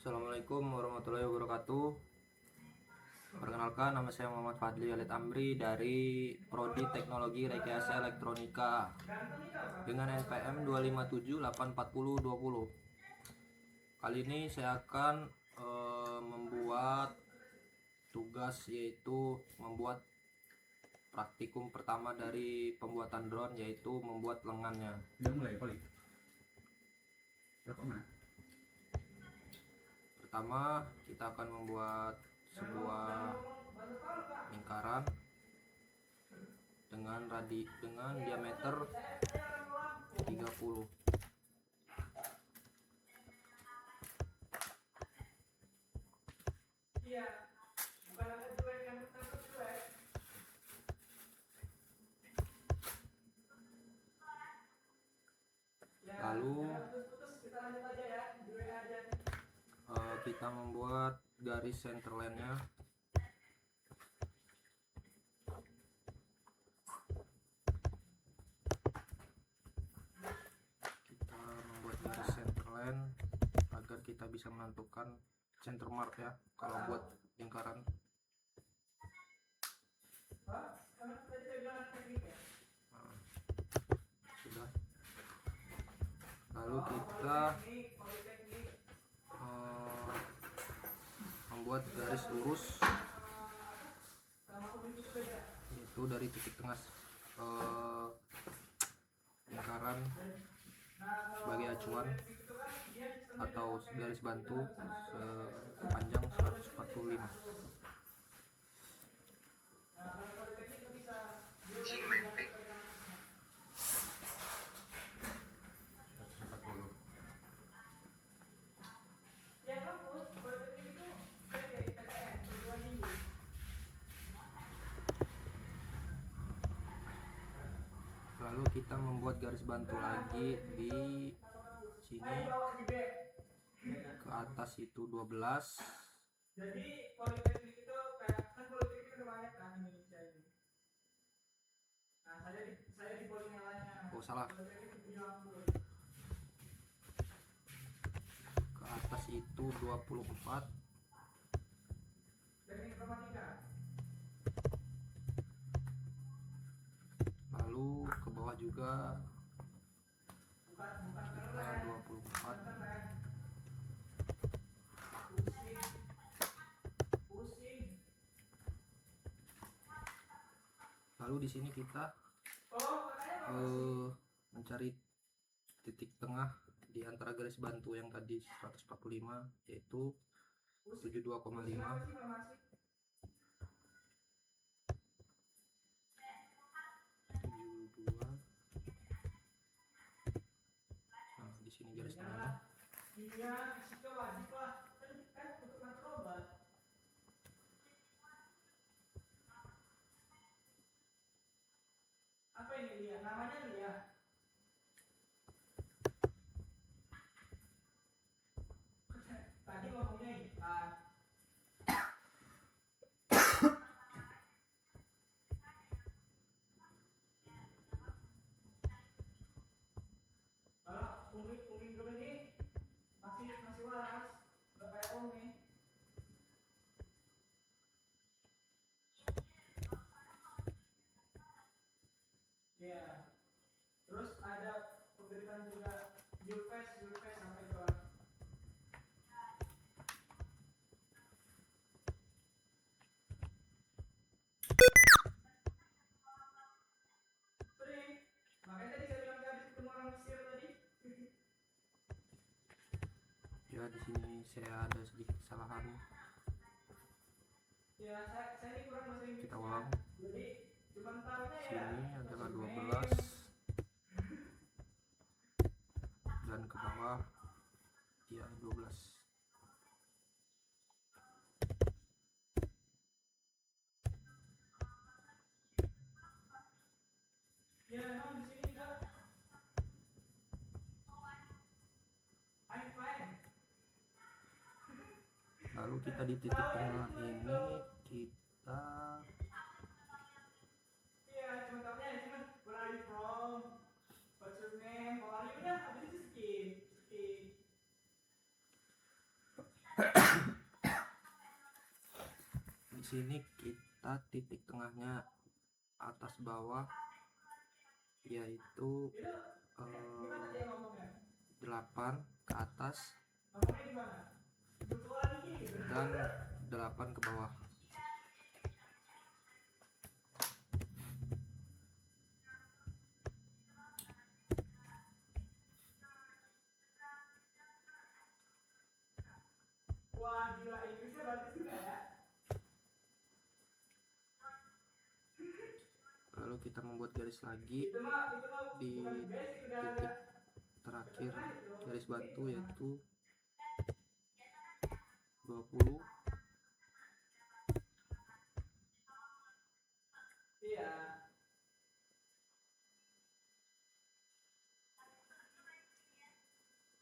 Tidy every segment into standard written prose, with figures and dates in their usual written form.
Assalamualaikum warahmatullahi wabarakatuh. Perkenalkan, nama saya Muhammad Fadli Walid Amri dari Prodi Teknologi Rekayasa Elektronika dengan NPM 257840020. Kali ini saya akan membuat tugas, yaitu membuat praktikum pertama dari pembuatan drone, yaitu membuat lengannya. Pertama, kita akan membuat sebuah lingkaran dengan diameter 30. Lalu kita membuat garis centerline-nya. Kita membuat garis centerline agar kita bisa menentukan center mark ya kalau buat lingkaran. Sudah. Lalu kita membuat garis lurus, yaitu dari titik tengah lingkaran sebagai acuan atau garis bantu sepanjang 145. Lalu kita membuat garis bantu lagi di sini, ke atas itu 12. Jadi politeknik itu kayak kan politeknik itu banyak kan Indonesia ini. Nah, saya di Polinyalanya. Oh, salah. Ke atas itu 24. Lalu ke bawah juga kita 24. Lalu di sini kita mencari titik tengah di antara garis bantu yang tadi 145, yaitu 72,5. Nah, di sini garis tengahnya. Apa ini dia? Namanya dia. Tadi ngomongnya ikan. Kalau umi dulu ini masih waras, udah kayak om nih. Ya. Terus ada pemberitaan juga Julfes sampai kelas. Makanya tadi saya bilang tadi ketemu orang Mesir tadi. Ya, di sini saya ada sedikit kesalahan. Ya, saya ini kurang bahasa Inggris. Kita ulang. Jadi sini adalah 12 dan ke bawah ya 12. Ya, memang di sini enggak. I'm fine. Lalu kita di titik tengah ini kita where are you from? What's your name? How are you? Udah, habis itu skip. sini kita titik tengahnya atas bawah, yaitu 8 ke atas dan 8 ke bawah. Lalu kita membuat garis lagi di titik terakhir garis bantu, yaitu 20.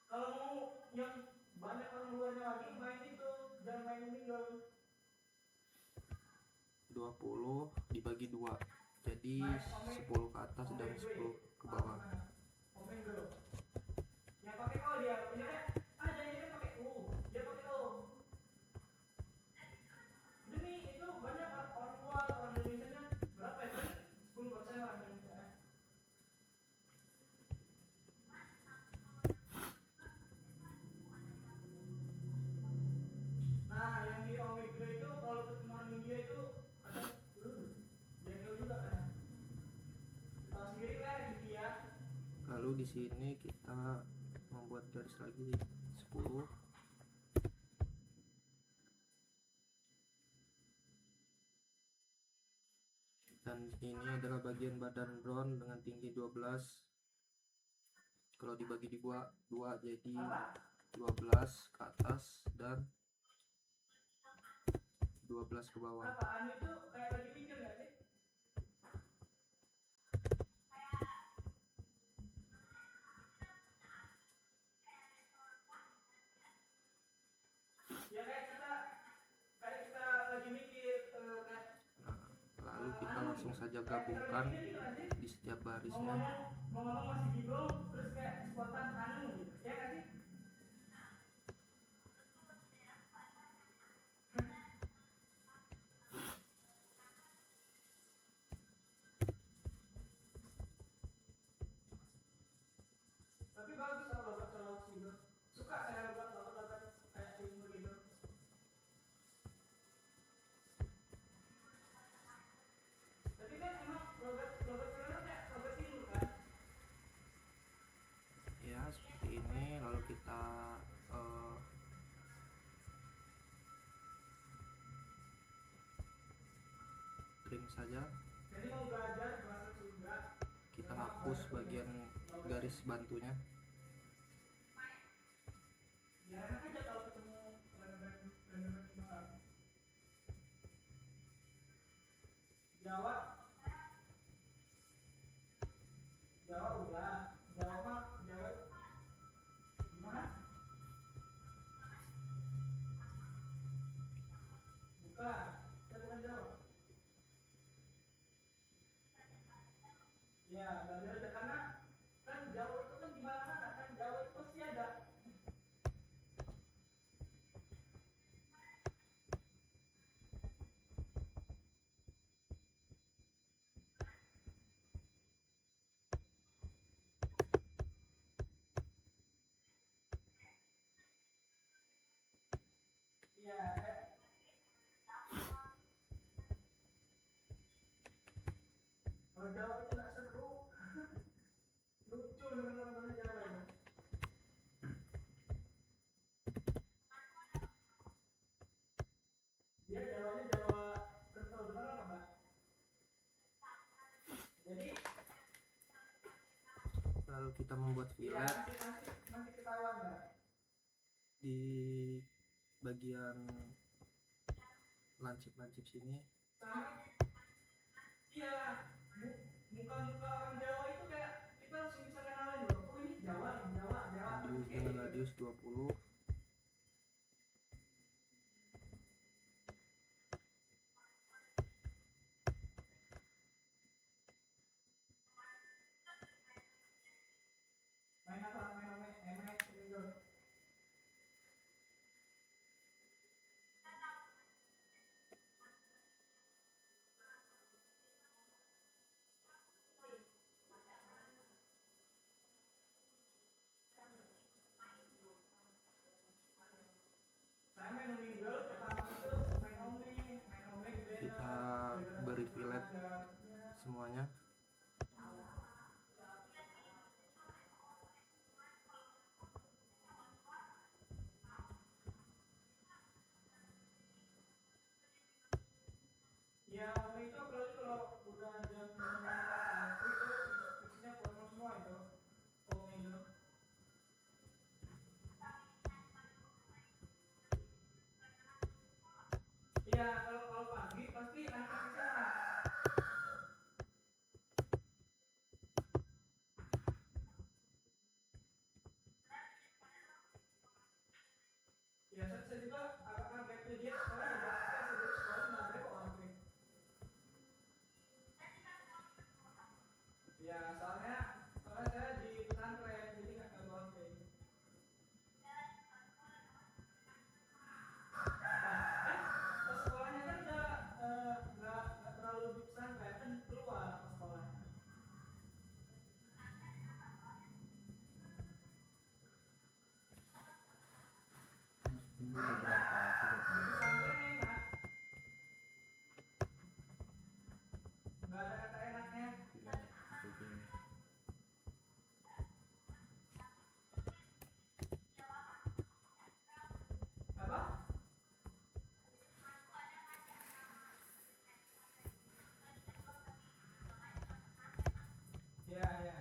Kalau mau yang banyak orang luarnya lagi main itu, jangan main mingle. 20 dibagi 2, jadi 10 ke atas dan 10 ke bawah. Yang pakai O dia punya aja, ini pakai U, dia pakai O. Demi itu banyak orang luar, orang Indonesia berapa ya? 10% orang Indonesia. Nah, yang di Omega itu kalau ketemu orang India itu ada jengkel juga kan. Tahu sendiri kan India. Lalu di sini kita membuat garis lagi 10. Dan ini adalah bagian badan drone dengan tinggi 12. Kalau dibagi di 2 jadi 12 ke atas dan 12 ke bawah. Apaan itu kayak lagi mikir nggak sih? Ya kayak kita lagi mikir Lalu kita langsung saja gabungkan di setiap barisnya. ngomong masih bingung, terus kayak spontan anu gitu, ya nggak sih? Tapi bagus kalau logat gitu. Suka saya logat kayak timur gitu. Tapi kan emang logat kayak logat timur kan? Ya seperti ini. Lalu kita trim saja. Jadi mau belajar bahasa Sunda, Kita hapus bagian garis bantunya. ya enak aja kalau ketemu Jawa. Jawa udah, Jawa mah Jawa gimana? Bukan, saya bukan Jawa. Ya, belajar aja karena kan Jawa itu kan gimana kan Jawa itu pasti ada. Iya, kalau Jawa itu nggak seru, lucu dengan Jawa itu. Dia Jawanya Jawa kental benar apa Mbak? Jadi Lalu kita membuat fillet masih ketahuan nggak? di bagian lancip-lancip sini. Sama iya, muka-muka orang Jawa itu kayak kita langsung bisa kenalin loh. Oh ini Jawa. Radius dengan radius 20. Main apa? Main Windows. semuanya. Ya itu apalagi kalau udah jam 6 itu isinya formal semua itu omnya itu. Iya kalau pagi pasti anak-anak di sana. Ya saya juga agak kaget tuh dia sekolah juga saya sebelum sekolah maghrib kok maghrib. Ya soalnya saya di pesantren jadi nggak terlalu maghrib. Pas sekolahnya kan udah nggak terlalu di pesantren kan keluar pas sekolahnya. Ini udah berapa sudah? Di pesantren enak, nggak ada kata enaknya. Iya, begini. Apa? Ya ya.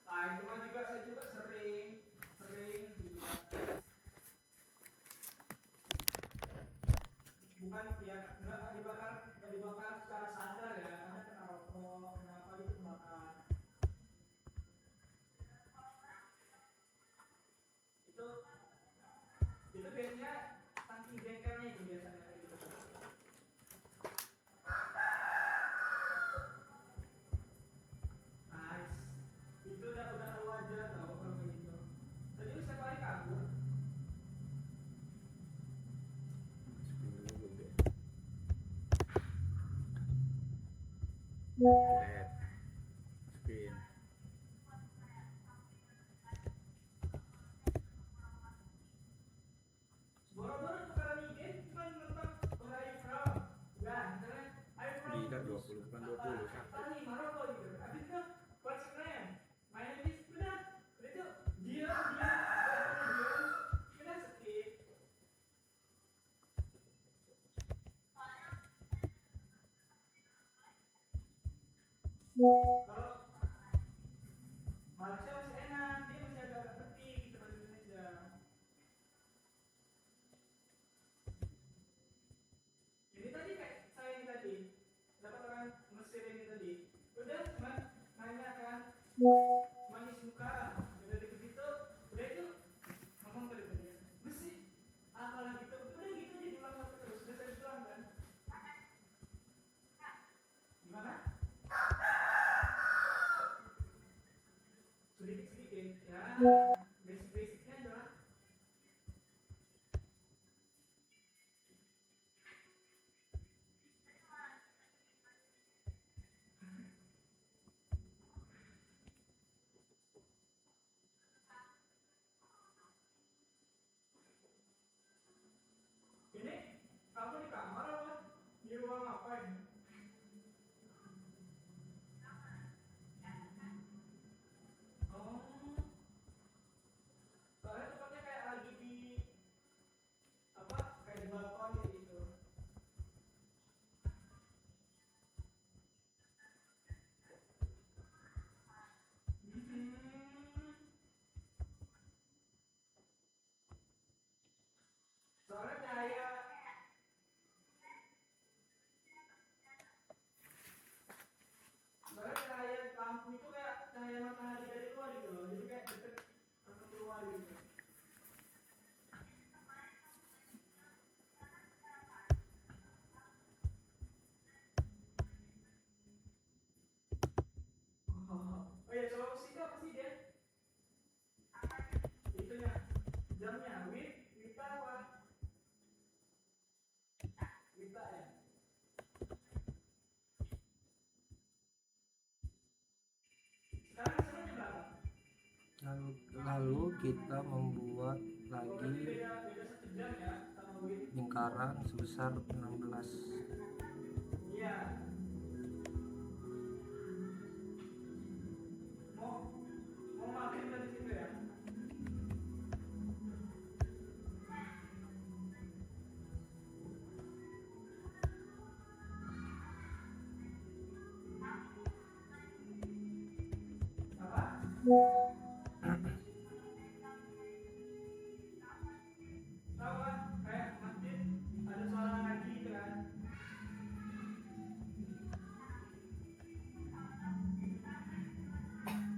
Ah itu mah juga saya juga sering juga. Bukan ya nggak dibakar secara sadar ya karena kena rokok kenapa itu kebakar itu biasanya saking jengkelnya itu biasanya kayak gitu. Nice itu udah wajar tau kalau kayak gitu tadi lu setiap hari kabur. Lihat screen. Boro-boro tukaran IG cuma nonton udah ayo from udah misalnya ayo from Tidak 20 bukan 20 satu. tadi Maroko gitu abis itu what's your name my name is udah itu dia udah skip. Kalau Malaysia masih enak dia masih agak penting gitu bahasa Indonesia. Ini tadi kayak saya ini tadi dapat orang Mesir ini tadi udah cuma nanya kan manis muka udah gitu udah itu ngomong ke dia Mesir apalah gitu udah gitu aja diulang terus udah saya bilang kan gimana sedikit ya basic-basicnya adalah kita membuat lagi lingkaran sebesar 16. Iya. Mau makin dari situ ya. Apa? Tahu kan kayak masjid ada suara ngaji gitu kan.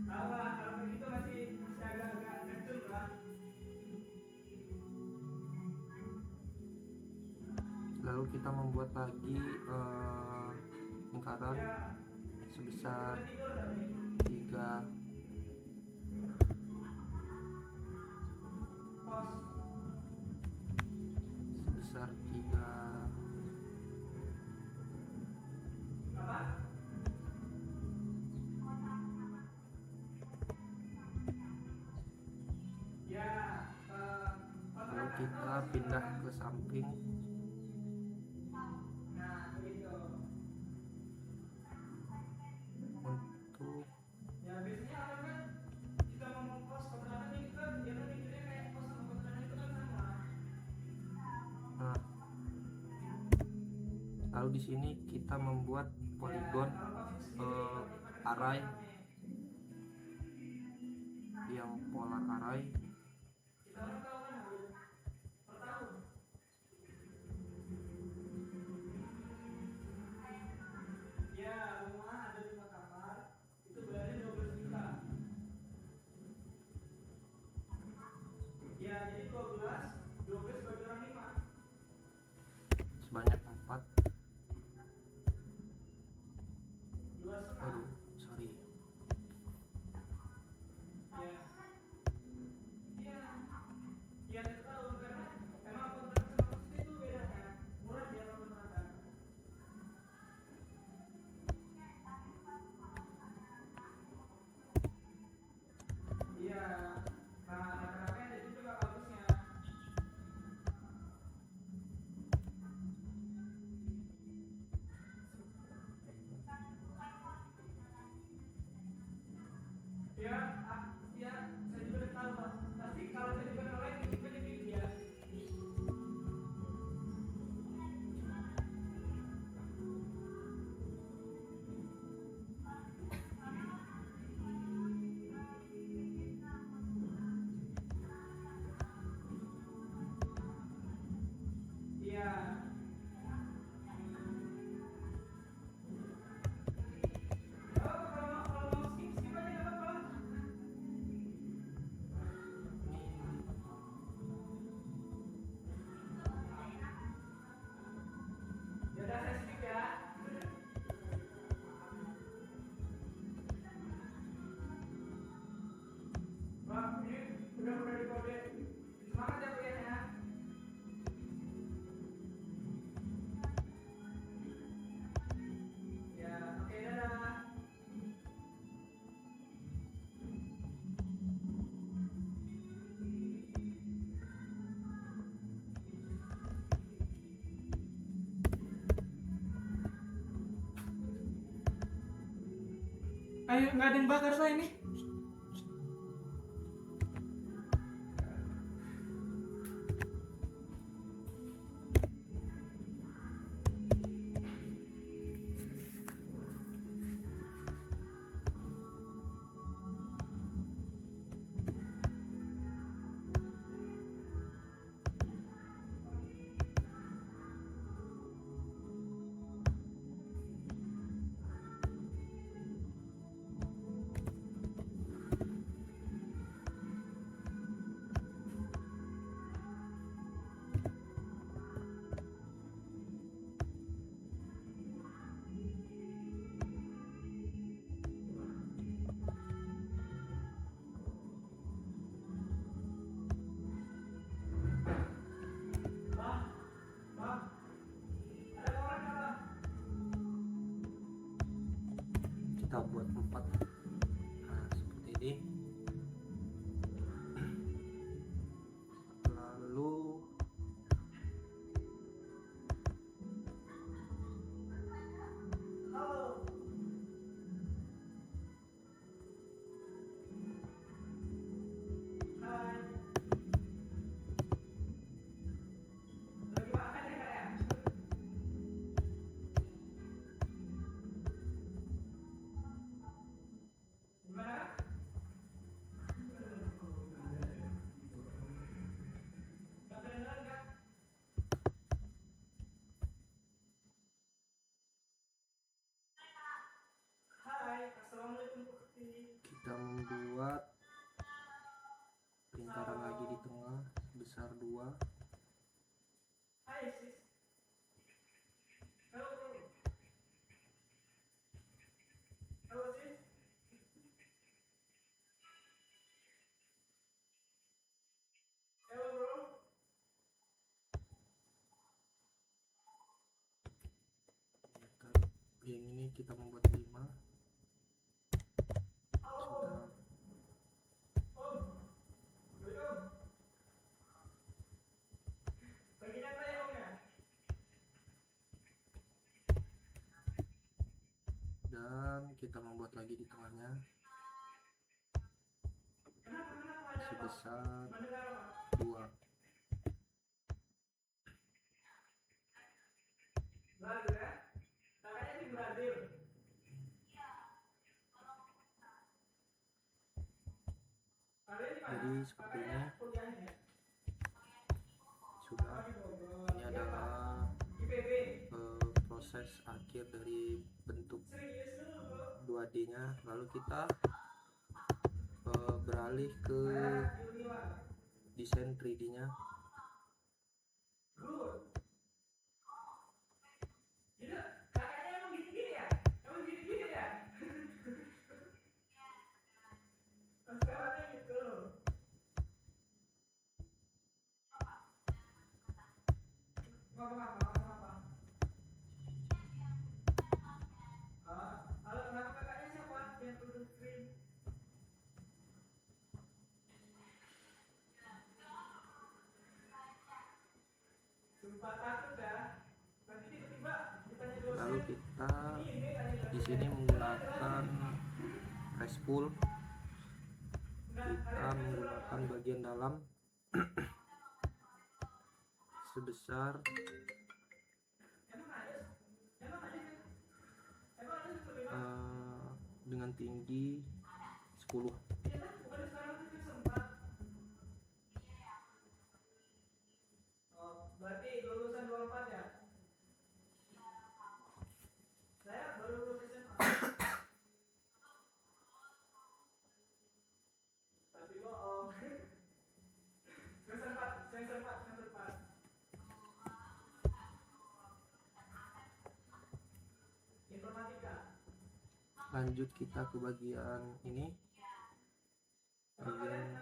Tahu lah kalau begitu masih agak-agak kecil lah. Lalu kita membuat lagi lingkaran sebesar 3. Sebesar 3. Apa? Ya, Lalu kita pindah ke samping. nah begitu. Untuk Ya biasanya orang kan jika mau kos kontrakan itu kan dia kan mikirnya kayak kos sama kontrakan itu kan sama. nah, lalu di sini kita membuat poligon array yang pola array. Kita orang tahu kan harus per tahun. Ya rumah ada 5 kamar itu berarti 12 juta. Ya jadi 12 bagi orang 5. Sebanyak 4. 2,5. Aduh, sorry. Ya. Iya. Iya satu tahun karena emang kontrak sama kos itu beda kan. Murah dia kalau kontrakan. Iya. Nah, rata-ratanya itu juga bagusnya. Ya, ya, saya juga udah tahu Pak. Pasti kalau saya juga online itu juga jadi dia. Iya. Oh, kalau mau skip aja nggak apa-apa. Ya udah saya skip ya. Bang, ini udah di kode. Semangat ya Bu ya. Ya, oke dadah. Ayo, nggak ada yang bakar saya ini. Bang, bang, ada orang nggak bang? Kita buat 4. Nah, seperti ini. kita membuat lingkaran lagi di tengah besar 2. Hai sis. Halo bro. Halo sis. Halo bro. Yang ini kita membuat 5. Sudah. Bagian apa ya om ya? Dan kita membuat lagi di tengahnya sebesar 2. Brazil ya? Kakaknya di Brazil. Kalian di mana? Jadi seperti ini Kuliahnya? sudah. Oh, di Bogor. Ini adalah IPB. proses akhir dari bentuk Serius lu bro? 2D nya. Lalu kita beralih ke Saya di Uniwa. desain 3D nya. Good. Gitu. Kakaknya emang gini-gini ya? Emang gini-gini ya? Sekarangnya gitu. Ngomong apa? Ngomong apa? Halo, nama kakaknya siapa? Yang turun screen. Sumpah takut ya. Nanti tiba-tiba ditanya dosen. Lalu kita Ini tanya di dosen. sini menggunakan press pull. Kita menggunakan bagian dalam sebesar dengan tinggi 10. Berarti lulusan 24 ya? Saya baru lulus SMA. Tapi bohong. Semester 4. Informatika. Lanjut kita ke bagian ini, bagian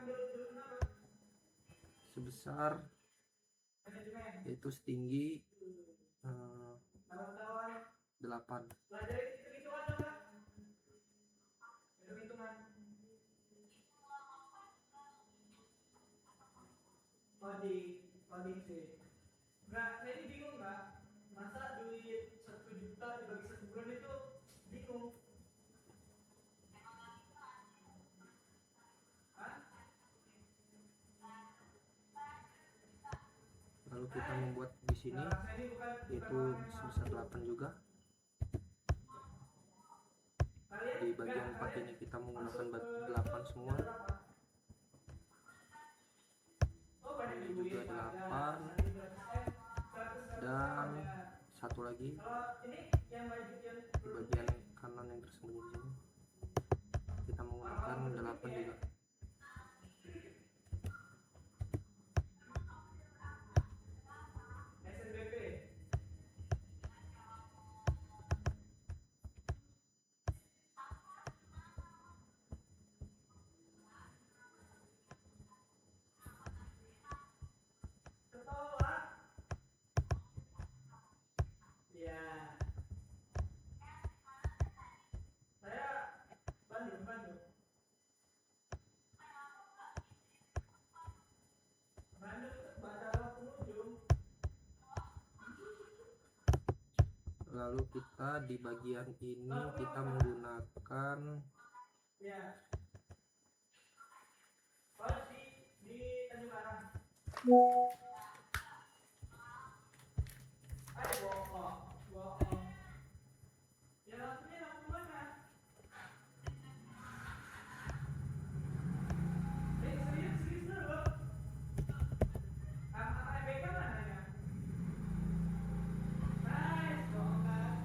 sebesar yaitu setinggi 8. Pelajari hitung-hitungan dong kak. Hitung-hitungan. Coding sih. Nggak, saya ini bingung nggak. Masa duit 1 juta dibagi 1 bulan itu bingung. Lalu kita membuat di sini yaitu sebesar 8 juga. Di bagian 4 ini kita menggunakan 8 semua. Ini juga 8 dan satu lagi di bagian kanan yang tersembunyi di sini kita menggunakan 8 juga. Lalu kita di bagian ini kita menggunakan di Tanjung Karang. Bohong. Ya langsungnya lampu mana? Serius dulu. ABK mana ya? Nice, bohong kan?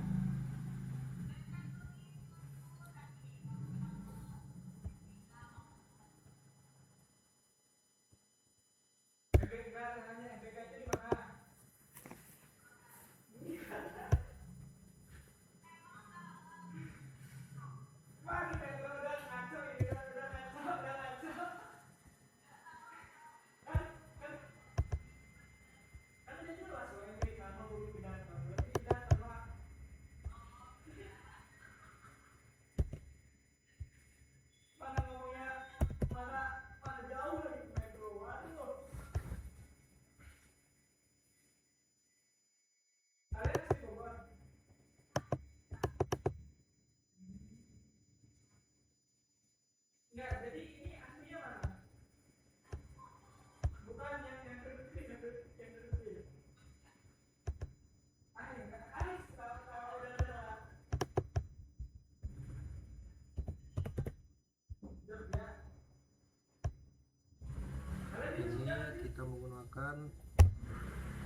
menggunakan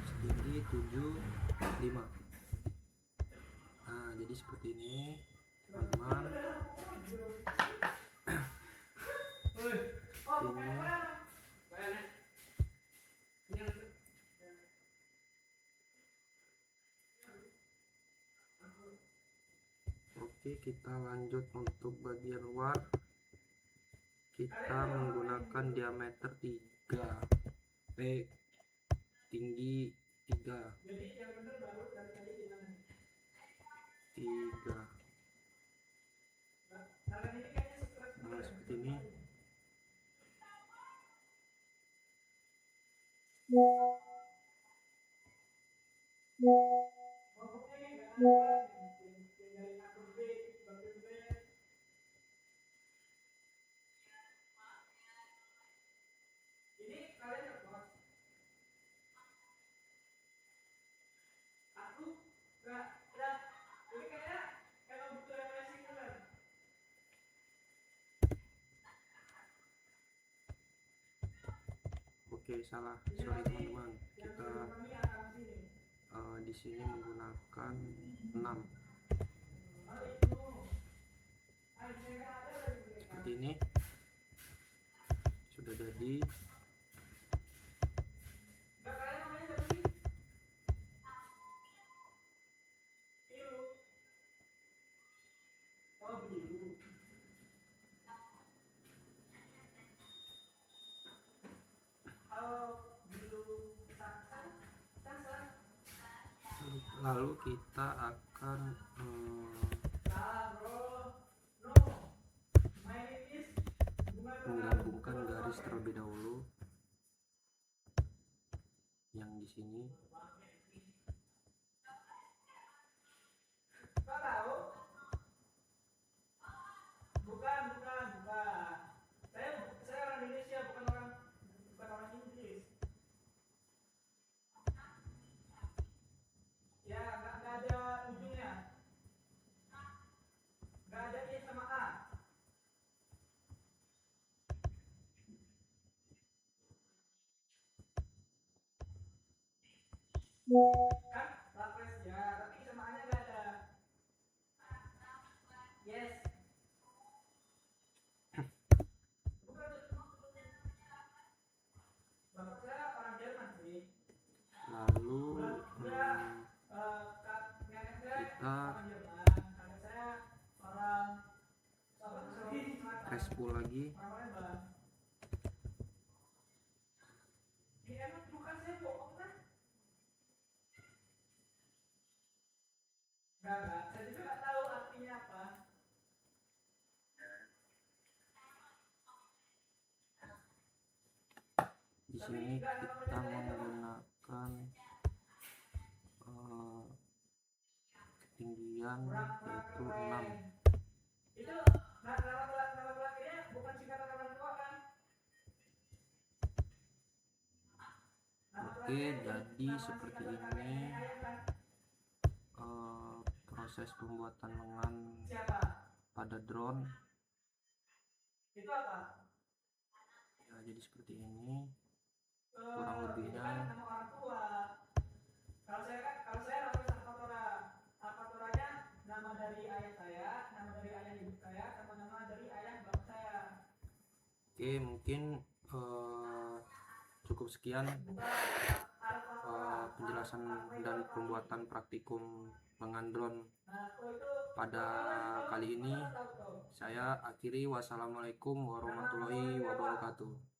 setinggi 75. Nah, jadi seperti ini teman-teman. Oke, kita lanjut untuk bagian luar. Kita menggunakan diameter 3, P tinggi 3. Nah, seperti ini. Oke, salah, sorry teman-teman. Kita di sini menggunakan 6. Seperti ini. Sudah jadi. Lalu kita akan menggabungkan garis terlebih dahulu yang di sini. Saya orang Indonesia, bukan orang Inggris. Ya, nggak ada ujungnya, nggak ada I sama A. Kan lapres ya, tapi I sama A nya nggak ada. Yes. Bapak saya orang Jerman sih. Lalu kita respull lagi. Enggak, saya juga nggak tahu artinya apa. Di sini kita menggunakan ketinggian yaitu 6. Itu nama belakangnya bukan singkatan orang tua kan? Oke, jadi seperti ini proses pembuatan lengan pada drone. Itu apa? Ya, jadi seperti ini kurang lebihnya. Nama orang tua. Kalau saya Raffles Alfatora-nya nama dari ayah saya, nama dari ayah ibu saya, sama nama dari ayah bapak saya. Oke, mungkin cukup sekian penjelasan dan pembuatan praktikum lengan drone pada kali ini. Saya akhiri, wassalamualaikum warahmatullahi wabarakatuh.